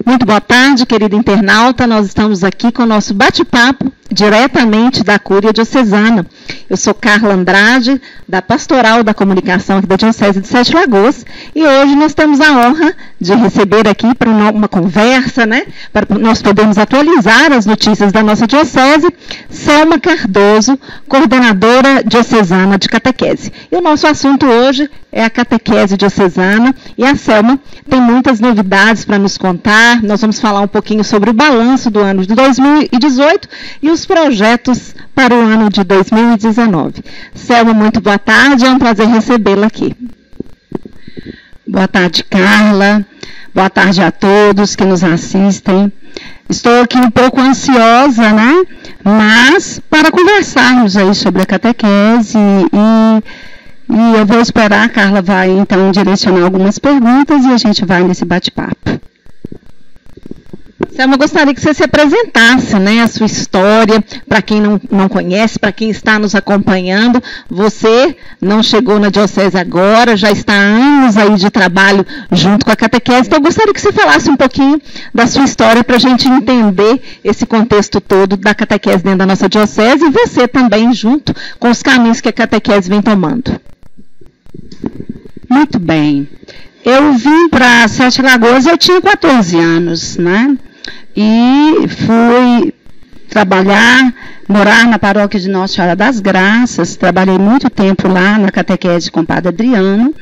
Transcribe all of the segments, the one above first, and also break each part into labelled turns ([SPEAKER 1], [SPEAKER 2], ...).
[SPEAKER 1] Muito boa tarde, querido internauta. Nós estamos aqui com o nosso bate-papo diretamente da Cúria Diocesana. Eu sou Carla Andrade, da Pastoral da Comunicação aqui da Diocese de Sete Lagoas, e hoje nós temos a honra de receber aqui para uma conversa, né, para nós podermos atualizar as notícias da nossa Diocese, Selma Cardoso, coordenadora diocesana de catequese. E o nosso assunto hoje é a catequese diocesana, e a Selma tem muitas novidades para nos contar. Nós vamos falar um pouquinho sobre o balanço do ano de 2018 e os projetos para o ano de 2019. Selma, muito boa tarde, é um prazer recebê-la aqui.
[SPEAKER 2] Boa tarde, Carla. Boa tarde a todos que nos assistem. Estou aqui um pouco ansiosa, né? Mas para conversarmos aí sobre a catequese e eu vou esperar, a Carla vai então direcionar algumas perguntas e a gente vai nesse bate-papo.
[SPEAKER 1] Selma, eu gostaria que você se apresentasse, né, a sua história, para quem não conhece, para quem está nos acompanhando. Você não chegou na Diocese agora, já está há anos aí de trabalho junto com a catequese, então eu gostaria que você falasse um pouquinho da sua história para a gente entender esse contexto todo da catequese dentro da nossa Diocese e você também junto com os caminhos que a catequese vem tomando.
[SPEAKER 2] Muito bem. Eu vim para Sete Lagoas, eu tinha 14 anos, né? E fui morar na paróquia de Nossa Senhora das Graças, trabalhei muito tempo lá na catequese com o Padre Adriano,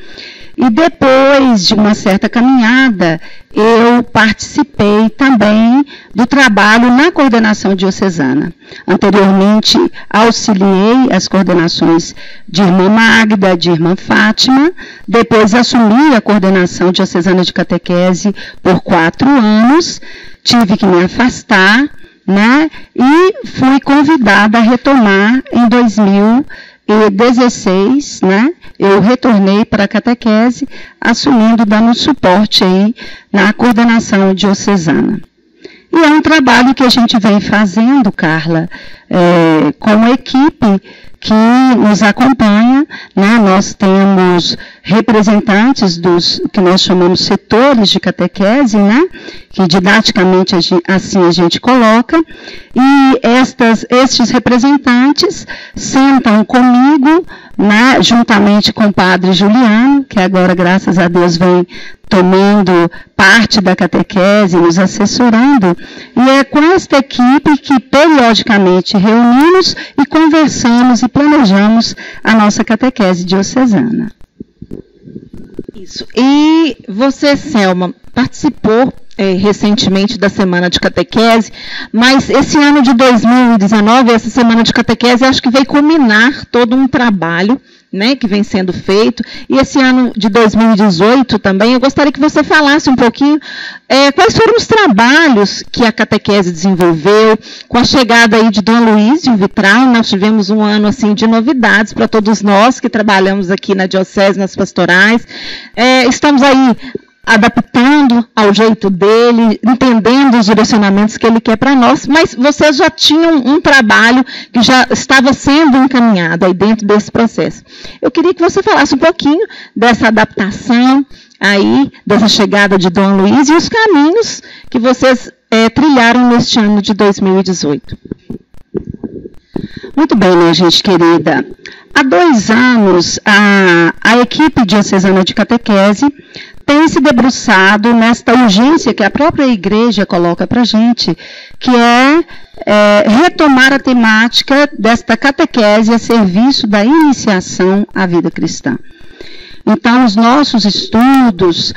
[SPEAKER 2] e depois de uma certa caminhada, eu participei também do trabalho na coordenação diocesana. Anteriormente, auxiliei as coordenações de Irmã Magda, de Irmã Fátima, depois assumi a coordenação diocesana de catequese por 4 anos, tive que me afastar, né, e fui convidada a retomar em 2016, né, eu retornei para a catequese, assumindo, dando suporte aí na coordenação diocesana. E é um trabalho que a gente vem fazendo, Carla, com a equipe que nos acompanha, né? Nós temos representantes dos que nós chamamos setores de catequese, né? Que didaticamente assim a gente coloca, e estes representantes sentam comigo, né, juntamente com o Padre Juliano, que agora, graças a Deus, vem tomando parte da catequese, nos assessorando, e é com esta equipe que periodicamente reunimos e conversamos e planejamos a nossa catequese diocesana.
[SPEAKER 1] Isso. E você, Selma, participou recentemente da Semana de Catequese, mas esse ano de 2019, essa Semana de Catequese, acho que veio culminar todo um trabalho, né, que vem sendo feito, e esse ano de 2018 também, eu gostaria que você falasse um pouquinho quais foram os trabalhos que a catequese desenvolveu, com a chegada aí de Dom Luísio Vitral. Nós tivemos um ano assim de novidades para todos nós que trabalhamos aqui na Diocese, nas pastorais, estamos aí adaptando ao jeito dele, entendendo os direcionamentos que ele quer para nós, mas vocês já tinham um trabalho que já estava sendo encaminhado aí dentro desse processo. Eu queria que você falasse um pouquinho dessa adaptação aí, dessa chegada de Dom Luís e os caminhos que vocês trilharam neste ano de 2018.
[SPEAKER 2] Muito bem, minha gente querida. Há 2 anos, a equipe diocesana de catequese tem se debruçado nesta urgência que a própria igreja coloca para a gente, que é retomar a temática desta catequese a serviço da iniciação à vida cristã. Então, os nossos estudos,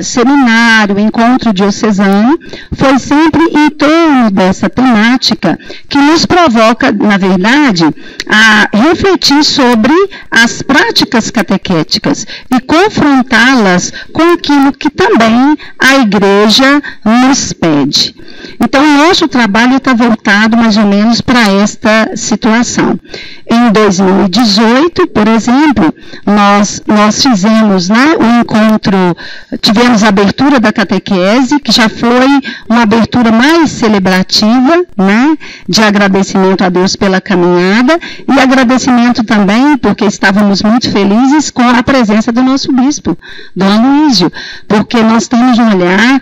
[SPEAKER 2] seminário, encontro diocesano, foi sempre em torno dessa temática que nos provoca, na verdade, a refletir sobre as práticas catequéticas e confrontá-las com aquilo que também a igreja nos pede. Então, o nosso trabalho está voltado mais ou menos para esta situação. Em 2018, por exemplo, nós fizemos, né, o encontro, tivemos a abertura da catequese, que já foi uma abertura mais celebrativa, né, de agradecimento a Deus pela caminhada, e agradecimento também, porque estávamos muito felizes com a presença do nosso bispo, Dom Aloísio, porque nós temos um olhar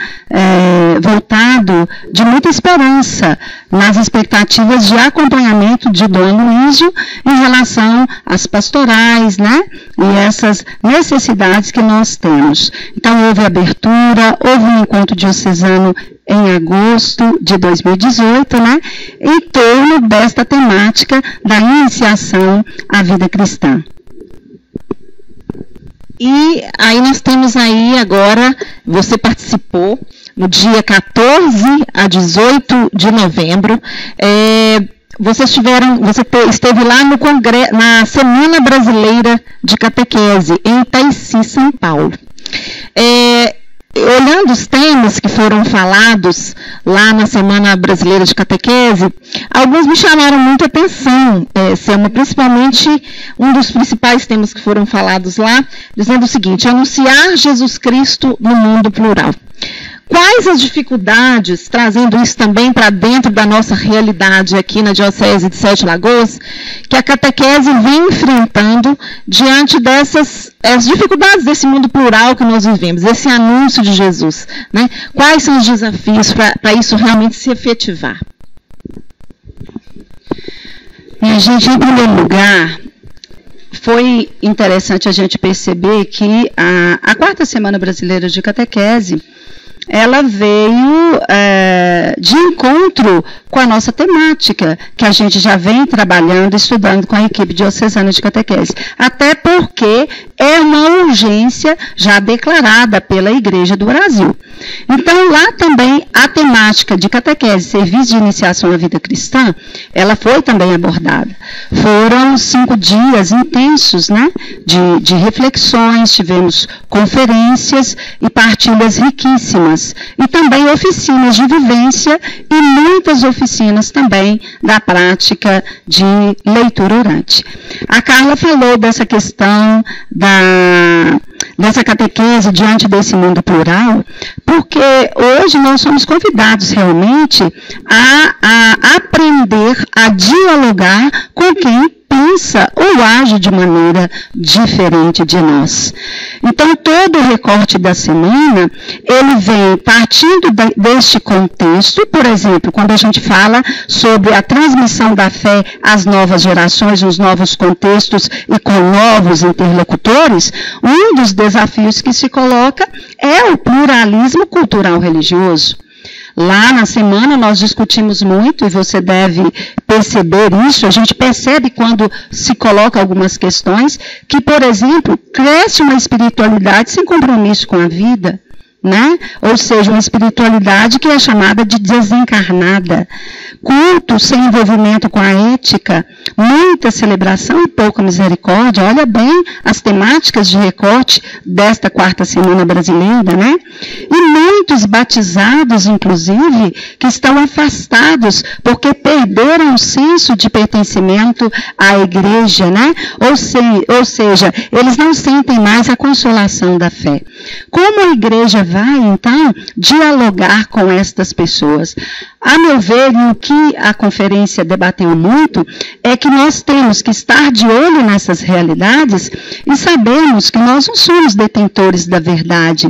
[SPEAKER 2] voltado de muita esperança nas expectativas de acompanhamento de Dom Aloísio em relação às pastorais, né, e essas necessidades que nós temos. Então, houve abertura, houve um encontro diocesano em agosto de 2018, né, em torno desta temática da iniciação à vida cristã.
[SPEAKER 1] E aí nós temos aí agora, você participou no dia 14 a 18 de novembro, você esteve lá no congresso, na Semana Brasileira de Catequese, em Itaici, São Paulo. Olhando os temas que foram falados lá na Semana Brasileira de Catequese, alguns me chamaram muita atenção, Selma, principalmente um dos principais temas que foram falados lá, dizendo o seguinte: anunciar Jesus Cristo no mundo plural. Quais as dificuldades, trazendo isso também para dentro da nossa realidade aqui na Diocese de Sete Lagoas, que a catequese vem enfrentando diante dessas as dificuldades desse mundo plural que nós vivemos, esse anúncio de Jesus, né? Quais são os desafios para isso realmente se efetivar?
[SPEAKER 2] Minha gente, em primeiro lugar, foi interessante a gente perceber que a quarta Semana Brasileira de Catequese, ela veio de encontro com a nossa temática, que a gente já vem trabalhando, estudando com a equipe diocesana de catequese. Até porque é uma urgência já declarada pela Igreja do Brasil. Então, lá também, a temática de catequese, serviço de iniciação à vida cristã, ela foi também abordada. Foram 5 dias intensos, né, de reflexões, tivemos conferências e partilhas riquíssimas. E também oficinas de vivência e muitas oficinas também da prática de leitura orante. A Carla falou dessa questão dessa catequese diante desse mundo plural, porque hoje nós somos convidados realmente a aprender a dialogar com quem pensa ou age de maneira diferente de nós. Então, todo o recorte da semana, ele vem partindo deste contexto, por exemplo, quando a gente fala sobre a transmissão da fé às novas gerações, nos novos contextos e com novos interlocutores, um dos desafios que se coloca é o pluralismo cultural religioso. Lá na semana nós discutimos muito, e você deve perceber isso, a gente percebe quando se coloca algumas questões, que, por exemplo, cresce uma espiritualidade sem compromisso com a vida, né? Ou seja, uma espiritualidade que é chamada de desencarnada. Culto sem envolvimento com a ética, muita celebração e pouca misericórdia. Olha bem as temáticas de recorte desta quarta semana brasileira, né? E muitos batizados, inclusive, que estão afastados porque perderam o senso de pertencimento à igreja, né? Ou seja, eles não sentem mais a consolação da fé. Como a igreja vai, então, dialogar com estas pessoas? A meu ver, e o que a conferência debateu muito, é que nós temos que estar de olho nessas realidades e sabemos que nós não somos detentores da verdade,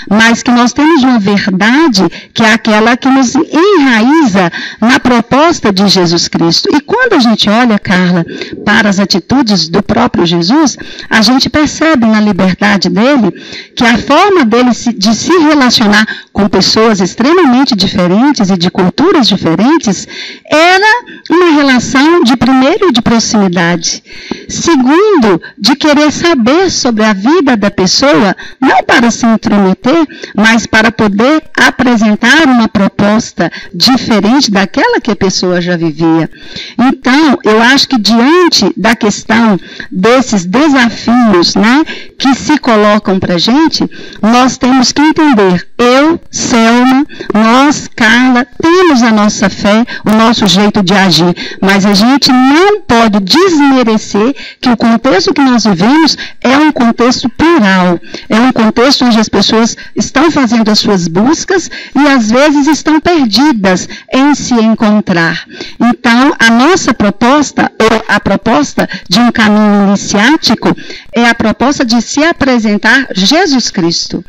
[SPEAKER 2] mas que nós temos uma verdade que é aquela que nos enraiza na proposta de Jesus Cristo. E quando a gente olha, Carla, para as atitudes do próprio Jesus, a gente percebe na liberdade dele que a forma dele de se relacionar com pessoas extremamente diferentes e de culturas diferentes era uma relação de, primeiro, de proximidade, segundo, de querer saber sobre a vida da pessoa, não para se intrometer, mas para poder apresentar uma proposta diferente daquela que a pessoa já vivia. Então, eu acho que diante da questão desses desafios, né, que se colocam para a gente, nós temos que entender, eu Selma, nós, Carla, temos a nossa fé, o nosso jeito de agir, mas a gente não pode desmerecer que o contexto que nós vivemos é um contexto plural, é um contexto onde as pessoas estão fazendo as suas buscas e às vezes estão perdidas em se encontrar. Então, a nossa proposta, ou a proposta de um caminho iniciático, é a proposta de se apresentar Jesus Cristo.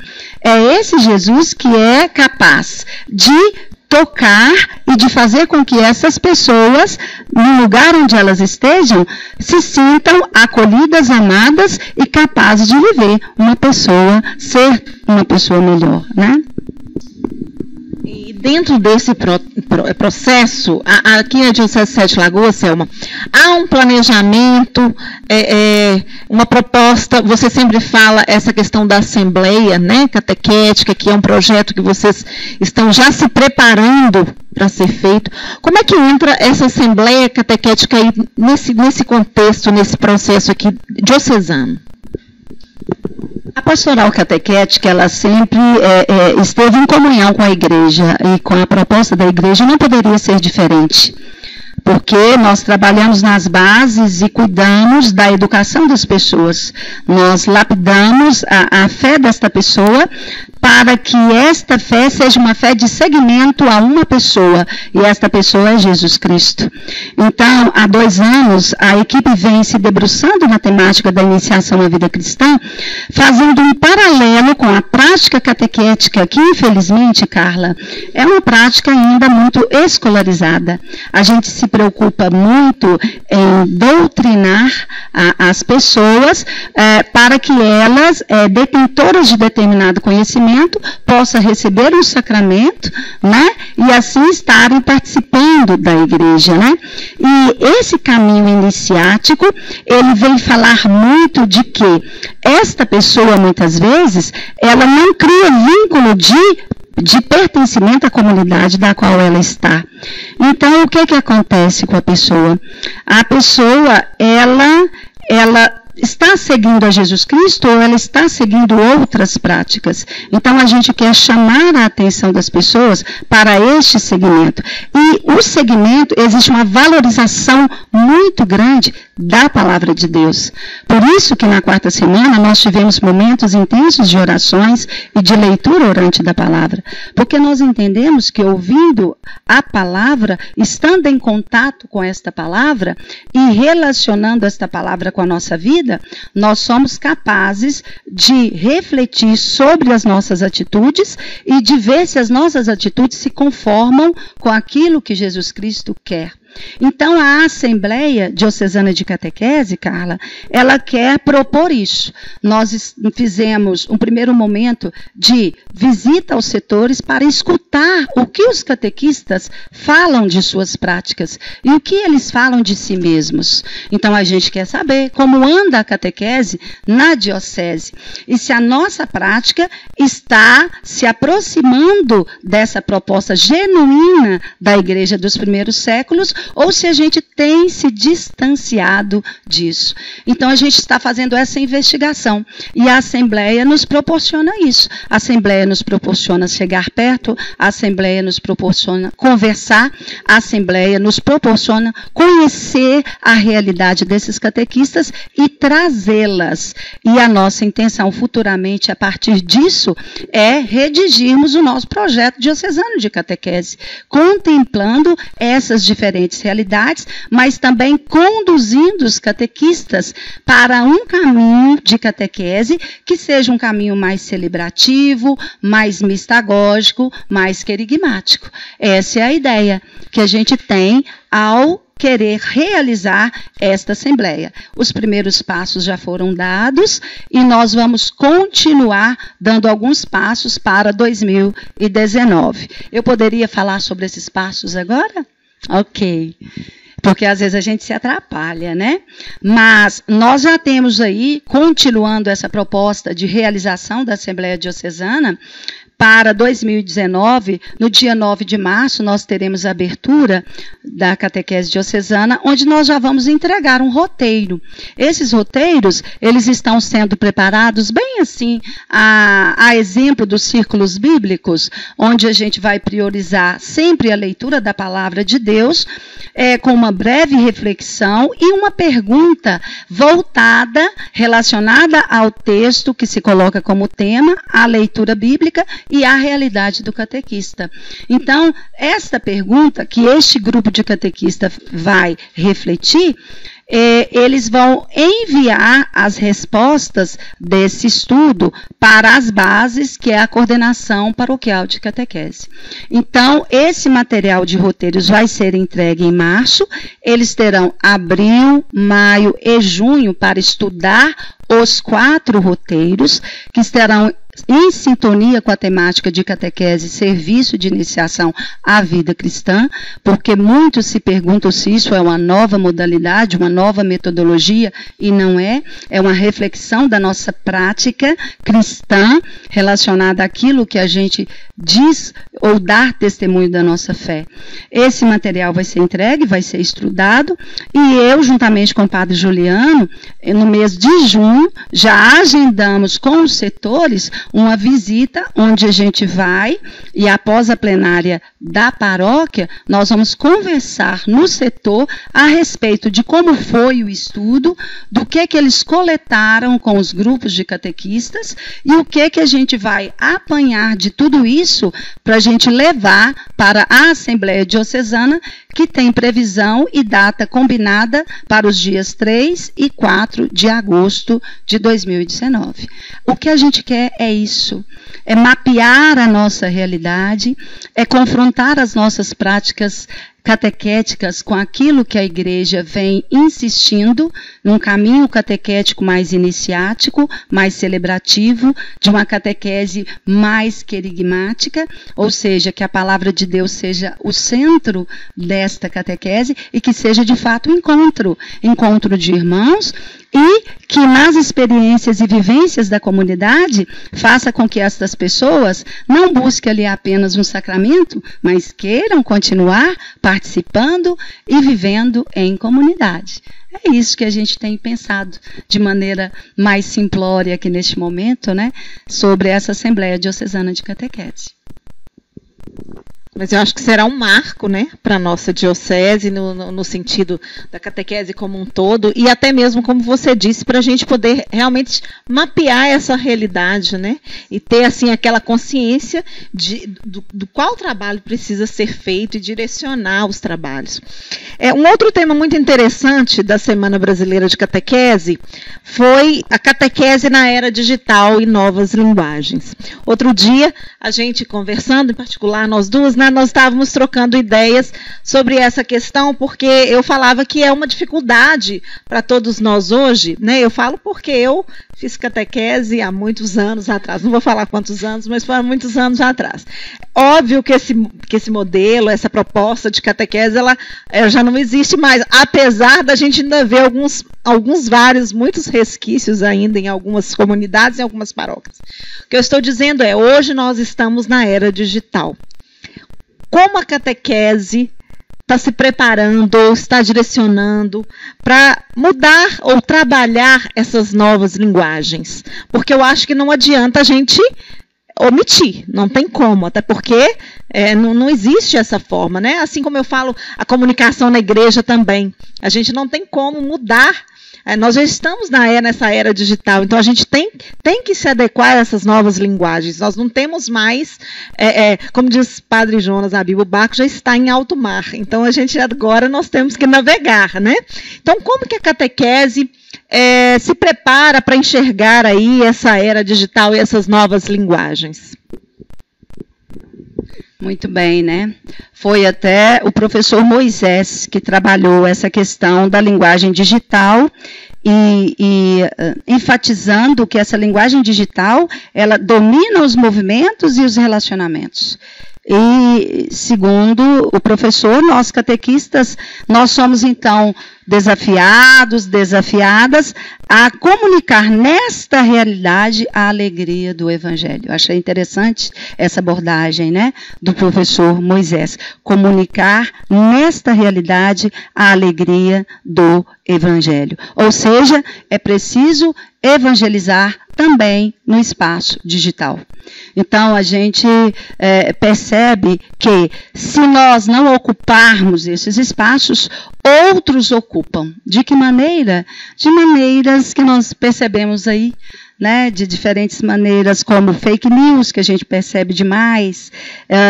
[SPEAKER 2] É esse Jesus que é capaz de tocar e de fazer com que essas pessoas, no lugar onde elas estejam, se sintam acolhidas, amadas e capazes de viver uma pessoa, ser uma pessoa melhor, né?
[SPEAKER 1] E dentro desse processo, aqui na Diocese de Sete Lagoas, Selma, há um planejamento, uma proposta, você sempre fala essa questão da assembleia, né, catequética, que é um projeto que vocês estão já se preparando para ser feito. Como é que entra essa assembleia catequética aí nesse contexto, nesse processo aqui diocesano?
[SPEAKER 2] A pastoral catequética, ela sempre esteve em comunhão com a igreja e com a proposta da igreja não poderia ser diferente. Porque nós trabalhamos nas bases e cuidamos da educação das pessoas. Nós lapidamos a fé desta pessoa para que esta fé seja uma fé de seguimento a uma pessoa, e esta pessoa é Jesus Cristo. Então, há 2 anos, a equipe vem se debruçando na temática da iniciação à vida cristã, fazendo um paralelo com a prática catequética, que infelizmente, Carla, é uma prática ainda muito escolarizada. A gente se preocupa muito em doutrinar as pessoas para que elas, detentoras de determinado conhecimento, possa receber um sacramento, né, e assim estarem participando da igreja, né? E esse caminho iniciático, ele vem falar muito de que esta pessoa, muitas vezes, ela não cria vínculo de pertencimento à comunidade da qual ela está. Então, o que acontece com a pessoa? A pessoa, ela está seguindo a Jesus Cristo ou ela está seguindo outras práticas. Então, a gente quer chamar a atenção das pessoas para este segmento. E o segmento, existe uma valorização muito grande da palavra de Deus. Por isso que na 4ª semana nós tivemos momentos intensos de orações e de leitura orante da palavra. Porque nós entendemos que ouvindo a palavra, estando em contato com esta palavra e relacionando esta palavra com a nossa vida, nós somos capazes de refletir sobre as nossas atitudes e de ver se as nossas atitudes se conformam com aquilo que Jesus Cristo quer. Então, a Assembleia Diocesana de Catequese, Carla, ela quer propor isso. Nós fizemos um primeiro momento de visita aos setores para escutar o que os catequistas falam de suas práticas e o que eles falam de si mesmos. Então, a gente quer saber como anda a catequese na diocese e se a nossa prática está se aproximando dessa proposta genuína da Igreja dos primeiros séculos ou se a gente tem se distanciado disso. Então, a gente está fazendo essa investigação. E a Assembleia nos proporciona isso. A Assembleia nos proporciona chegar perto, a Assembleia nos proporciona conversar, a Assembleia nos proporciona conhecer a realidade desses catequistas e trazê-las. E a nossa intenção futuramente, a partir disso, é redigirmos o nosso projeto diocesano de catequese, contemplando essas diferentes realidades, mas também conduzindo os catequistas para um caminho de catequese que seja um caminho mais celebrativo, mais mistagógico, mais querigmático. Essa é a ideia que a gente tem ao querer realizar esta Assembleia. Os primeiros passos já foram dados e nós vamos continuar dando alguns passos para 2019. Eu poderia falar sobre esses passos agora? Ok. Porque às vezes a gente se atrapalha, né? Mas nós já temos aí, continuando essa proposta de realização da Assembleia Diocesana, para 2019, no dia 9 de março, nós teremos a abertura da catequese diocesana, onde nós já vamos entregar um roteiro. Esses roteiros, eles estão sendo preparados bem assim, a exemplo dos círculos bíblicos, onde a gente vai priorizar sempre a leitura da palavra de Deus, com uma breve reflexão e uma pergunta voltada, relacionada ao texto que se coloca como tema, a leitura bíblica e a realidade do catequista. Então, esta pergunta que este grupo de catequista vai refletir, eles vão enviar as respostas desse estudo para as bases, que é a coordenação paroquial de catequese. Então, esse material de roteiros vai ser entregue em março, eles terão abril, maio e junho para estudar os 4 roteiros, que estarão em sintonia com a temática de catequese, serviço de iniciação à vida cristã, porque muitos se perguntam se isso é uma nova modalidade, uma nova metodologia, e não é. É uma reflexão da nossa prática cristã relacionada àquilo que a gente diz ou dar testemunho da nossa fé. Esse material vai ser entregue, vai ser estudado, e eu, juntamente com o Padre Juliano, no mês de junho, já agendamos com os setores uma visita onde a gente vai, e após a plenária da paróquia, nós vamos conversar no setor a respeito de como foi o estudo, do que eles coletaram com os grupos de catequistas e o que a gente vai apanhar de tudo isso para a gente levar para a Assembleia Diocesana, que tem previsão e data combinada para os dias 3 e 4 de agosto de 2019. O que a gente quer é isso, é mapear a nossa realidade, é confrontar as nossas práticas catequéticas com aquilo que a igreja vem insistindo, num caminho catequético mais iniciático, mais celebrativo, de uma catequese mais querigmática, ou seja, que a palavra de Deus seja o centro desta catequese e que seja de fato um encontro de irmãos, e que nas experiências e vivências da comunidade faça com que estas pessoas não busquem ali apenas um sacramento, mas queiram continuar participando e vivendo em comunidade. É isso que a gente tem pensado de maneira mais simplória aqui neste momento, né, sobre essa Assembleia Diocesana de Catequese.
[SPEAKER 1] Mas eu acho que será um marco, né, para a nossa diocese, no sentido da catequese como um todo, e até mesmo, como você disse, para a gente poder realmente mapear essa realidade, né, e ter, assim, aquela consciência do qual trabalho precisa ser feito e direcionar os trabalhos. Um outro tema muito interessante da Semana Brasileira de Catequese foi a catequese na era digital e novas linguagens. Outro dia, a gente conversando, em particular nós duas, né, nós estávamos trocando ideias sobre essa questão, porque eu falava que é uma dificuldade para todos nós hoje, né? Eu falo porque eu fiz catequese há muitos anos atrás, não vou falar quantos anos, mas foram muitos anos atrás. Óbvio que esse modelo, essa proposta de catequese, ela já não existe mais, apesar da gente ainda ver muitos resquícios ainda em algumas comunidades, em algumas paróquias. O que eu estou dizendo é, hoje nós estamos na era digital. Como a catequese está se preparando ou está direcionando para mudar ou trabalhar essas novas linguagens? Porque eu acho que não adianta a gente omitir, não tem como, até porque não existe essa forma, né? Assim como eu falo, a comunicação na igreja também, a gente não tem como mudar. Nós já estamos nessa era digital, então a gente tem que se adequar a essas novas linguagens. Nós não temos mais, como diz Padre Jonas na Bíblia, o barco já está em alto mar, então agora nós temos que navegar, né? Então, como que a catequese se prepara para enxergar aí essa era digital e essas novas linguagens?
[SPEAKER 2] Muito bem, né? Foi até o professor Moisés que trabalhou essa questão da linguagem digital e enfatizando que essa linguagem digital, ela domina os movimentos e os relacionamentos. E, segundo o professor, nós catequistas, nós somos, então, desafiados, desafiadas a comunicar nesta realidade a alegria do Evangelho. Eu achei interessante essa abordagem, né, do professor Moisés. Comunicar nesta realidade a alegria do Evangelho. Ou seja, é preciso evangelizar também no espaço digital. Então, a gente percebe que, se nós não ocuparmos esses espaços, outros ocupam. De que maneira? De maneiras que nós percebemos aí, né, de diferentes maneiras, como fake news, que a gente percebe demais,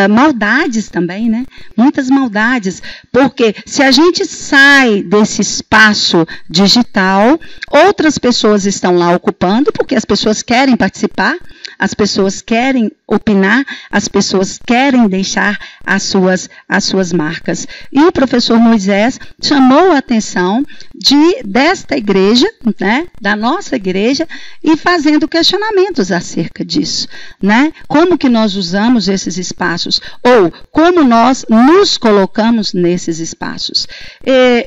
[SPEAKER 2] maldades também, né, muitas maldades, porque se a gente sai desse espaço digital, outras pessoas estão lá ocupando, porque as pessoas querem participar, as pessoas querem opinar, as pessoas querem deixar as suas marcas. E o professor Moisés chamou a atenção desta igreja, né, da nossa igreja, e fazendo questionamentos acerca disso, né? Como que nós usamos esses espaços, ou como nós nos colocamos nesses espaços.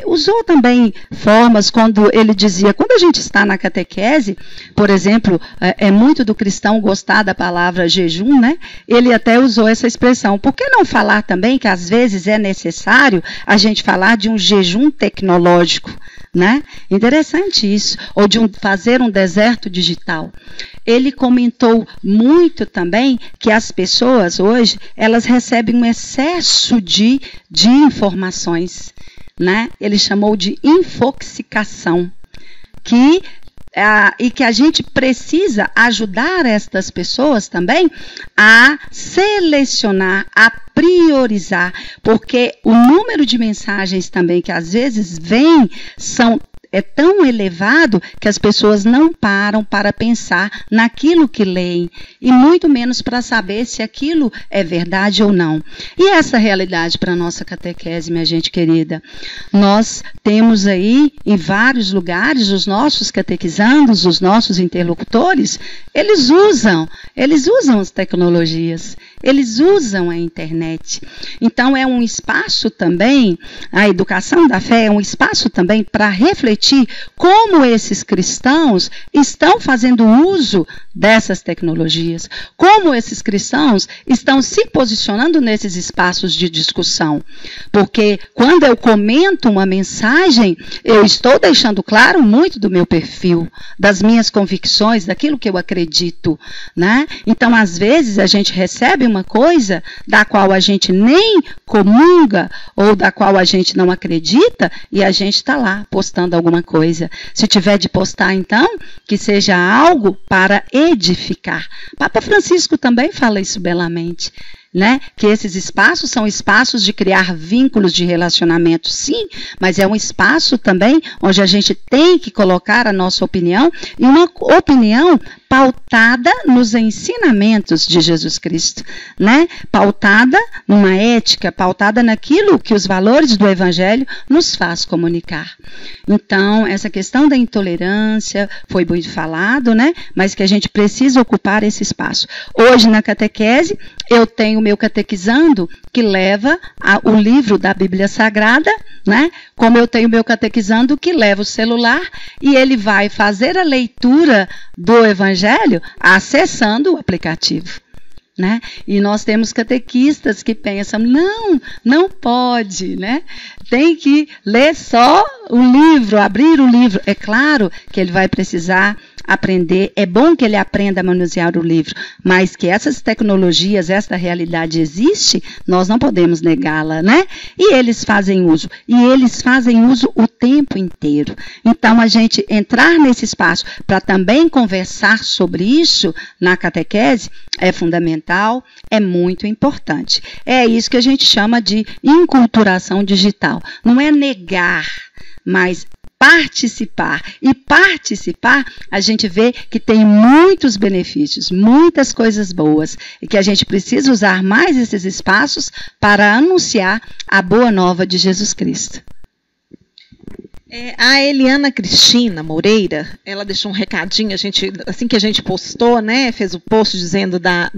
[SPEAKER 2] Usou também formas, quando ele dizia, quando a gente está na catequese, por exemplo, é muito do cristão gostar da palavra jejum, né? Ele até usou essa expressão. Por que não falar também que às vezes é necessário a gente falar de um jejum tecnológico, né? Interessante isso. Ou de fazer um deserto digital. Ele comentou muito também que as pessoas hoje, elas recebem um excesso de informações, né? Ele chamou de infoxicação. E que a gente precisa ajudar estas pessoas também a selecionar, a priorizar, porque o número de mensagens também que às vezes vem é tão elevado que as pessoas não param para pensar naquilo que leem, e muito menos para saber se aquilo é verdade ou não. E essa realidade para a nossa catequese, minha gente querida, nós temos aí em vários lugares os nossos catequizandos, os nossos interlocutores, eles usam as tecnologias, eles usam a internet. Então é um espaço também, a educação da fé é um espaço também para refletir como esses cristãos estão fazendo uso dessas tecnologias, como esses cristãos estão se posicionando nesses espaços de discussão. Porque quando eu comento uma mensagem, eu estou deixando claro muito do meu perfil, das minhas convicções, daquilo que eu acredito, né? Então, às vezes, a gente recebe uma coisa da qual a gente nem comunga ou da qual a gente não acredita e a gente está lá postando alguma coisa. Se tiver de postar, então, que seja algo para edificar. Papa Francisco também fala isso belamente, né? Que esses espaços são espaços de criar vínculos de relacionamento, sim, mas é um espaço também onde a gente tem que colocar a nossa opinião, e uma opinião pautada nos ensinamentos de Jesus Cristo, né? Pautada numa ética, pautada naquilo que os valores do Evangelho nos faz comunicar. Então, essa questão da intolerância foi muito falado, né? Mas que a gente precisa ocupar esse espaço. Hoje, na catequese, eu tenho o meu catequizando que leva o livro da Bíblia Sagrada, né? Como eu tenho o meu catequizando que leva o celular e ele vai fazer a leitura do Evangelho acessando o aplicativo, né? E nós temos catequistas que pensam, não pode, né? Tem que ler só o livro, abrir o livro. É claro que ele vai precisar aprender, é bom que ele aprenda a manusear o livro, mas que essas tecnologias, esta realidade existe, nós não podemos negá-la, né? E eles fazem uso o tempo inteiro. Então, a gente entrar nesse espaço para também conversar sobre isso na catequese é fundamental, é muito importante. É isso que a gente chama de inculturação digital. Não é negar, mas participar. E participar, a gente vê que tem muitos benefícios, muitas coisas boas, e que a gente precisa usar mais esses espaços para anunciar a boa nova de Jesus Cristo.
[SPEAKER 1] A Eliana Cristina Moreira, ela deixou um recadinho, assim que a gente postou, né, fez o post dizendo da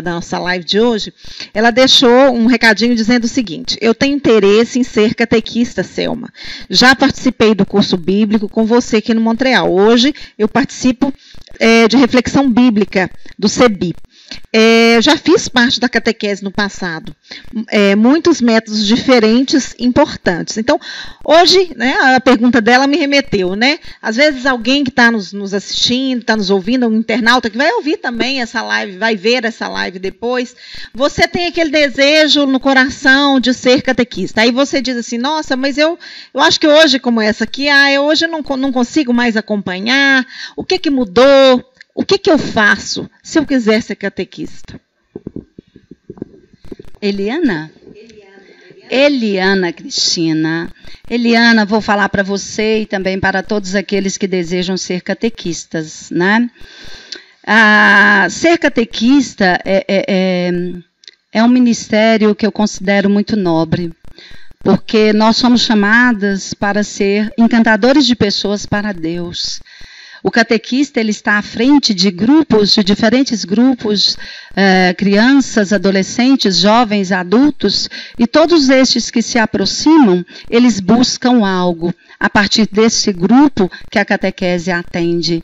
[SPEAKER 1] nossa live de hoje, ela deixou um recadinho dizendo o seguinte: eu tenho interesse em ser catequista, Selma. Já participei do curso bíblico com você aqui no Montreal. Hoje eu participo de reflexão bíblica do CEBI. Já fiz parte da catequese no passado, muitos métodos diferentes, importantes. Então, hoje, né, a pergunta dela me remeteu, né? Às vezes alguém que está nos assistindo, está nos ouvindo, um internauta que vai ouvir também essa live, vai ver essa live depois, você tem aquele desejo no coração de ser catequista. Aí você diz assim: nossa, mas eu acho que hoje, como essa aqui, hoje eu não consigo mais acompanhar, o que mudou? O que eu faço se eu quiser ser catequista?
[SPEAKER 2] Eliana Cristina. Eliana, vou falar para você e também para todos aqueles que desejam ser catequistas, né? Ser catequista é um ministério que eu considero muito nobre, porque nós somos chamadas para ser encantadores de pessoas para Deus. O catequista, ele está à frente de diferentes grupos, crianças, adolescentes, jovens, adultos, e todos estes que se aproximam, eles buscam algo a partir desse grupo que a catequese atende.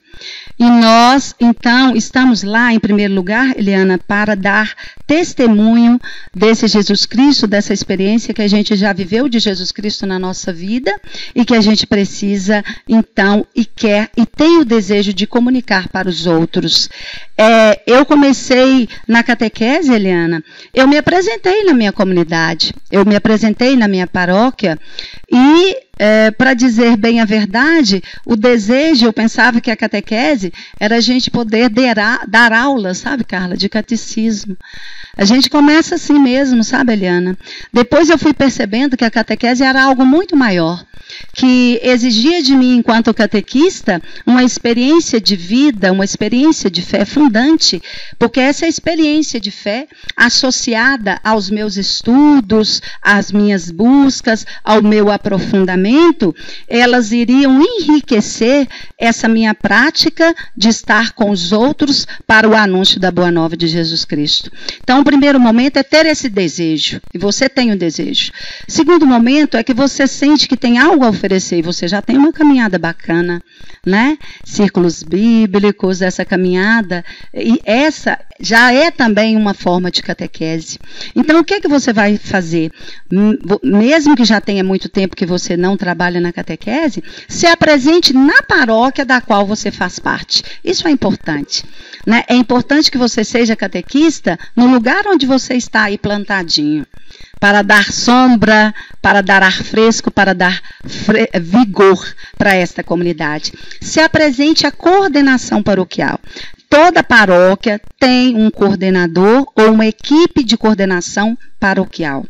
[SPEAKER 2] E nós, então, estamos lá, em primeiro lugar, Eliana, para dar testemunho desse Jesus Cristo, dessa experiência que a gente já viveu de Jesus Cristo na nossa vida e que a gente precisa, então, e quer, e tem o desejo de comunicar para os outros. Eu comecei na catequese, Eliana, eu me apresentei na minha comunidade, eu me apresentei na minha paróquia e, para dizer bem a verdade, o desejo, eu pensava que a catequese era a gente poder dar aulas, sabe, Carla, de catecismo. A gente começa assim mesmo, sabe, Eliana? Depois eu fui percebendo que a catequese era algo muito maior, que exigia de mim, enquanto catequista, uma experiência de vida, uma experiência de fé fundante, porque essa experiência de fé, associada aos meus estudos, às minhas buscas, ao meu aprofundamento, elas iriam enriquecer essa minha prática de estar com os outros para o anúncio da Boa Nova de Jesus Cristo. Então, o primeiro momento é ter esse desejo, e você tem o desejo. O segundo momento é que você sente que tem algo a oferecer, e você já tem uma caminhada bacana, né? Círculos bíblicos, essa caminhada, e essa já é também uma forma de catequese. Então, o que é que você vai fazer? Mesmo que já tenha muito tempo que você não trabalha na catequese, se apresente na paróquia da qual você faz parte. Isso é importante, né? É importante que você seja catequista no lugar onde você está aí plantadinho, para dar sombra, para dar ar fresco, para dar vigor para esta comunidade. Se apresente à coordenação paroquial. Toda paróquia tem um coordenador ou uma equipe de coordenação paroquial.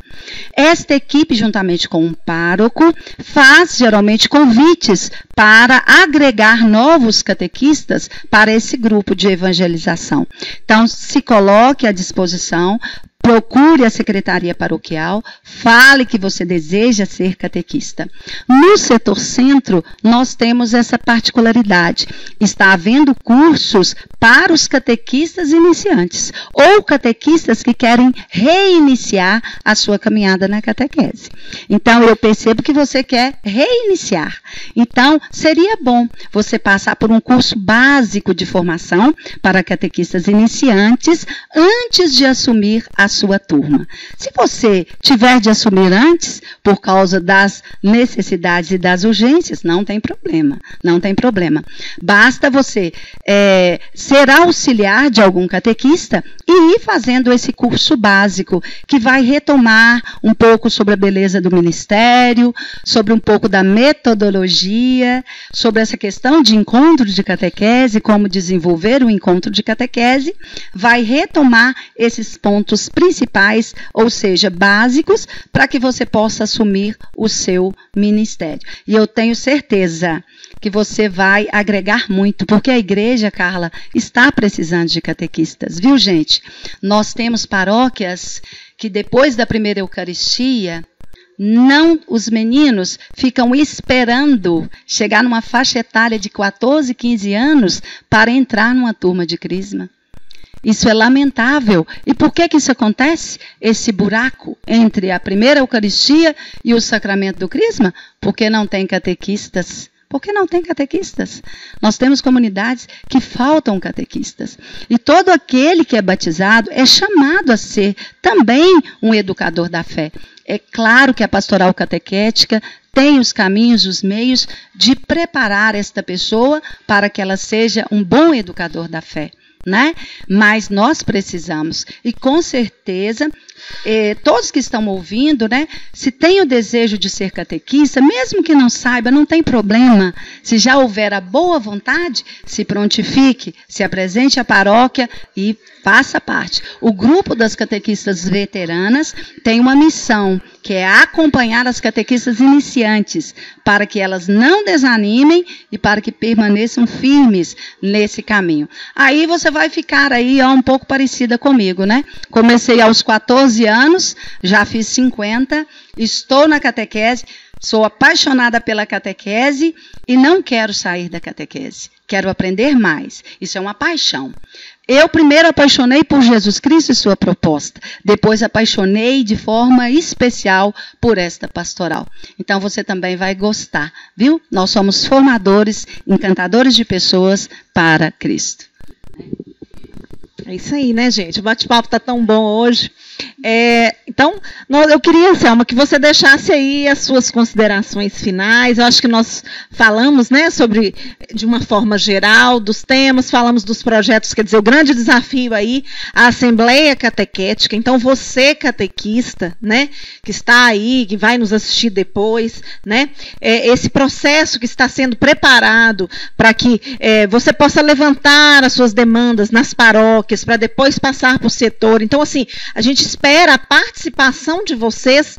[SPEAKER 2] Esta equipe, juntamente com um pároco, faz geralmente convites para agregar novos catequistas para esse grupo de evangelização. Então, se coloque à disposição, procure a secretaria paroquial, fale que você deseja ser catequista. No setor centro, nós temos essa particularidade. Está havendo cursos para os catequistas iniciantes, ou catequistas que querem reiniciar a sua caminhada na catequese. Então, eu percebo que você quer reiniciar. Então, seria bom você passar por um curso básico de formação para catequistas iniciantes antes de assumir a sua turma. Se você tiver de assumir antes, por causa das necessidades e das urgências, não tem problema, não tem problema. Basta você ser auxiliar de algum catequista e ir fazendo esse curso básico, que vai retomar um pouco sobre a beleza do ministério, sobre um pouco da metodologia, sobre essa questão de encontro de catequese, como desenvolver um encontro de catequese, vai retomar esses pontos principais, ou seja, básicos, para que você possa assumir o seu ministério. E eu tenho certeza que você vai agregar muito, porque a igreja, Carla, está precisando de catequistas, viu, gente? Nós temos paróquias que depois da primeira Eucaristia, Não, os meninos ficam esperando chegar numa faixa etária de 14, 15 anos para entrar numa turma de crisma. Isso é lamentável. E por que isso acontece? Esse buraco entre a primeira Eucaristia e o sacramento do crisma? Porque não tem catequistas. Porque não tem catequistas. Nós temos comunidades que faltam catequistas. E todo aquele que é batizado é chamado a ser também um educador da fé. É claro que a pastoral catequética tem os caminhos, os meios de preparar esta pessoa para que ela seja um bom educador da fé. Né? Mas nós precisamos, e com certeza, todos que estão ouvindo, né, se tem o desejo de ser catequista, mesmo que não saiba, não tem problema. Se já houver a boa vontade, se prontifique, se apresente à paróquia e faça parte. O grupo das catequistas veteranas tem uma missão, que é acompanhar as catequistas iniciantes, para que elas não desanimem e para que permaneçam firmes nesse caminho. Aí você vai ficar aí um pouco parecida comigo, né? Comecei aos 14 anos, já fiz 50, estou na catequese, sou apaixonada pela catequese e não quero sair da catequese. Quero aprender mais. Isso é uma paixão. Eu primeiro apaixonei por Jesus Cristo e sua proposta. Depois apaixonei de forma especial por esta pastoral. Então você também vai gostar, viu? Nós somos formadores, encantadores de pessoas para Cristo.
[SPEAKER 1] É isso aí, né, gente? O bate-papo está tão bom hoje. Então, eu queria, Selma, que você deixasse aí as suas considerações finais. Eu acho que nós falamos, né, sobre, de uma forma geral, dos temas, falamos dos projetos, quer dizer, o grande desafio aí, a Assembleia Catequética. Então, você, catequista, né, que está aí, que vai nos assistir depois, né, esse processo que está sendo preparado para que você possa levantar as suas demandas nas paróquias, para depois passar para o setor. Então, assim, a gente espera a participação de vocês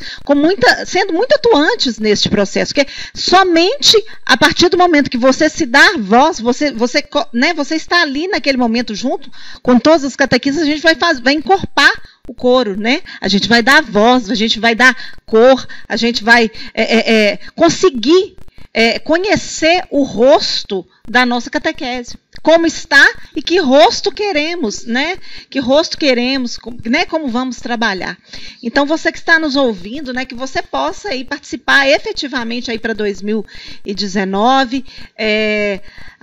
[SPEAKER 1] sendo muito atuantes neste processo, porque somente a partir do momento que você se dá voz, você está ali naquele momento junto com todas as catequistas, a gente vai encorpar o coro, né? A gente vai dar voz, a gente vai dar cor, a gente vai conseguir conhecer o rosto da nossa catequese. Como está e que rosto queremos, né? Que rosto queremos, né? Como vamos trabalhar. Então, você que está nos ouvindo, né? Que você possa aí participar efetivamente aí para 2019.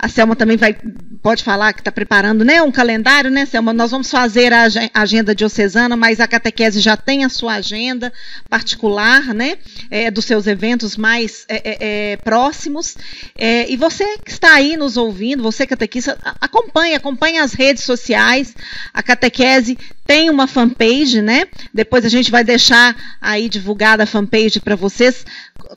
[SPEAKER 1] A Selma também pode falar que está preparando, né, um calendário, né, Selma? Nós vamos fazer a agenda diocesana, mas a catequese já tem a sua agenda particular, né, dos seus eventos mais próximos. E você que está aí nos ouvindo, você catequista, acompanhe as redes sociais. A catequese tem uma fanpage, né? Depois a gente vai deixar aí divulgada a fanpage para vocês.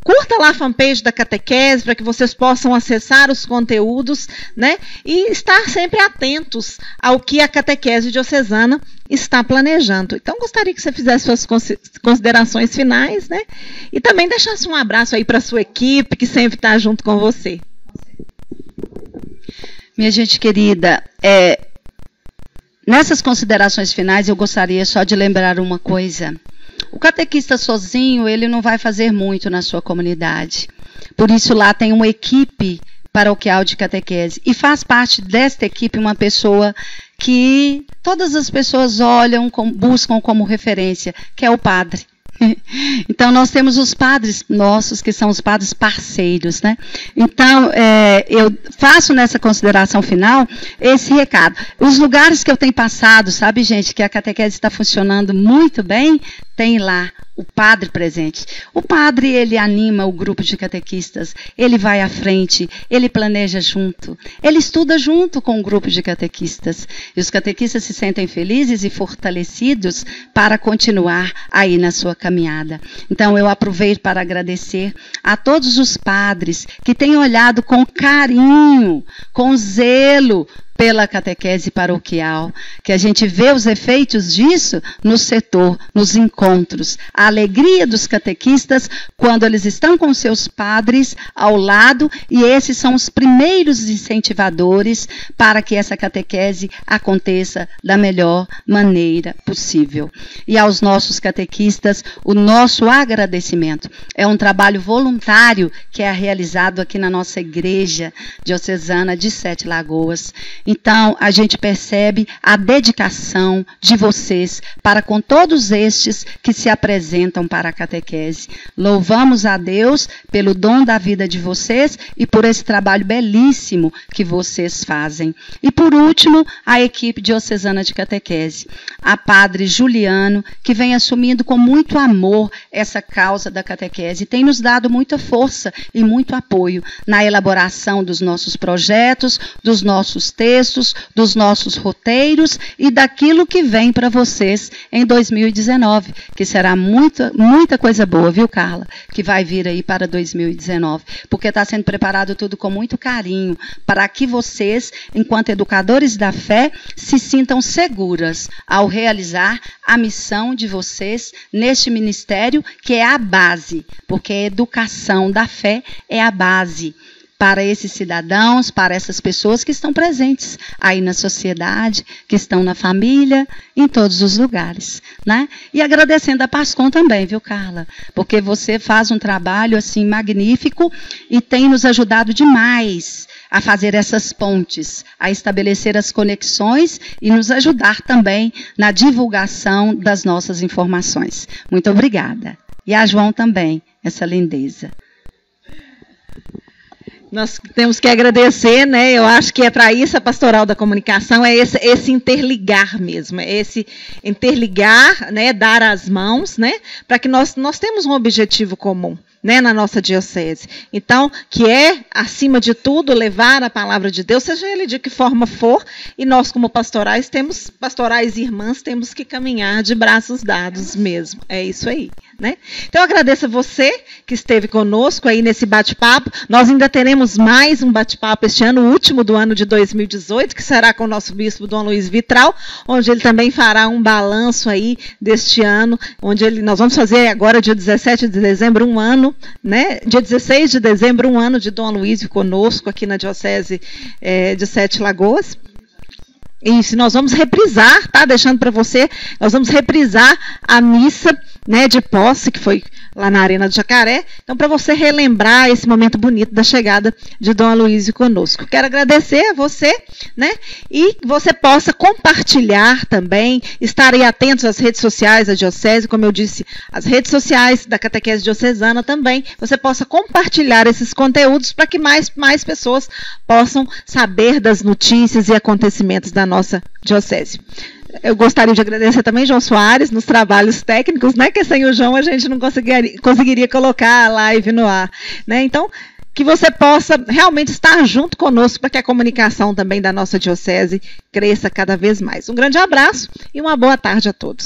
[SPEAKER 1] Curta lá a fanpage da catequese para que vocês possam acessar os conteúdos, né? E estar sempre atentos ao que a catequese diocesana está planejando. Então, gostaria que você fizesse suas considerações finais, né? E também deixasse um abraço aí para a sua equipe, que sempre está junto com você.
[SPEAKER 2] Minha gente querida, nessas considerações finais, eu gostaria só de lembrar uma coisa. O catequista sozinho, ele não vai fazer muito na sua comunidade. Por isso, lá tem uma equipe paroquial de catequese. E faz parte desta equipe uma pessoa que todas as pessoas olham, buscam como referência, que é o padre. Então, nós temos os padres nossos, que são os padres parceiros, né? Então, eu faço nessa consideração final esse recado. Os lugares que eu tenho passado, sabe, gente, que a catequese está funcionando muito bem, tem lá o padre presente. O padre, ele anima o grupo de catequistas, ele vai à frente, ele planeja junto, ele estuda junto com o grupo de catequistas. E os catequistas se sentem felizes e fortalecidos para continuar aí na sua caminhada. Então, eu aproveito para agradecer a todos os padres que têm olhado com carinho, com zelo, pela catequese paroquial, que a gente vê os efeitos disso no setor, nos encontros, a alegria dos catequistas quando eles estão com seus padres ao lado, e esses são os primeiros incentivadores para que essa catequese aconteça da melhor maneira possível. E aos nossos catequistas, o nosso agradecimento. É um trabalho voluntário que é realizado aqui na nossa igreja diocesana de Sete Lagoas. Então, a gente percebe a dedicação de vocês para com todos estes que se apresentam para a catequese. Louvamos a Deus pelo dom da vida de vocês e por esse trabalho belíssimo que vocês fazem. E por último, a equipe diocesana de catequese. A Padre Juliano, que vem assumindo com muito amor essa causa da catequese, tem nos dado muita força e muito apoio na elaboração dos nossos projetos, dos nossos textos, dos nossos roteiros e daquilo que vem para vocês em 2019, que será muita coisa boa, viu, Carla? Que vai vir aí para 2019, porque está sendo preparado tudo com muito carinho, para que vocês, enquanto educadores da fé, se sintam seguras ao realizar a missão de vocês neste ministério, que é a base, porque a educação da fé é a base para esses cidadãos, para essas pessoas que estão presentes aí na sociedade, que estão na família, em todos os lugares, né? E agradecendo a Pascom também, viu, Carla? Porque você faz um trabalho assim magnífico e tem nos ajudado demais a fazer essas pontes, a estabelecer as conexões e nos ajudar também na divulgação das nossas informações. Muito obrigada. E a João também, essa lindeza.
[SPEAKER 1] Nós temos que agradecer, né? Eu acho que é para isso a pastoral da comunicação, é esse interligar mesmo, é esse interligar, né? Dar as mãos, né? Para que nós temos um objetivo comum, né? Na nossa diocese. Então, que é, acima de tudo, levar a palavra de Deus, seja ele de que forma for, e nós, como pastorais irmãs, temos que caminhar de braços dados mesmo. É isso aí, né? Então, eu agradeço a você que esteve conosco aí nesse bate-papo. Nós ainda teremos mais um bate-papo este ano, o último do ano de 2018, que será com o nosso bispo Dom Luiz Vitral, onde ele também fará um balanço aí deste ano, onde nós vamos fazer agora, dia 17 de dezembro, um ano, né? Dia 16 de dezembro, um ano de Dom Luiz conosco aqui na Diocese de Sete Lagoas. Isso, nós vamos reprisar, tá? Deixando para você, nós vamos reprisar a missa, né, de posse, que foi lá na Arena do Jacaré. Então, para você relembrar esse momento bonito da chegada de Dom Aloysio conosco. Quero agradecer a você, né? E você possa compartilhar também, estar aí atentos às redes sociais da Diocese, como eu disse, as redes sociais da Catequese Diocesana também. Você possa compartilhar esses conteúdos para que mais pessoas possam saber das notícias e acontecimentos da nossa Diocese. Eu gostaria de agradecer também João Soares nos trabalhos técnicos, né? Que sem o João a gente não conseguiria colocar a live no ar, né? Então, que você possa realmente estar junto conosco para que a comunicação também da nossa diocese cresça cada vez mais. Um grande abraço e uma boa tarde a todos.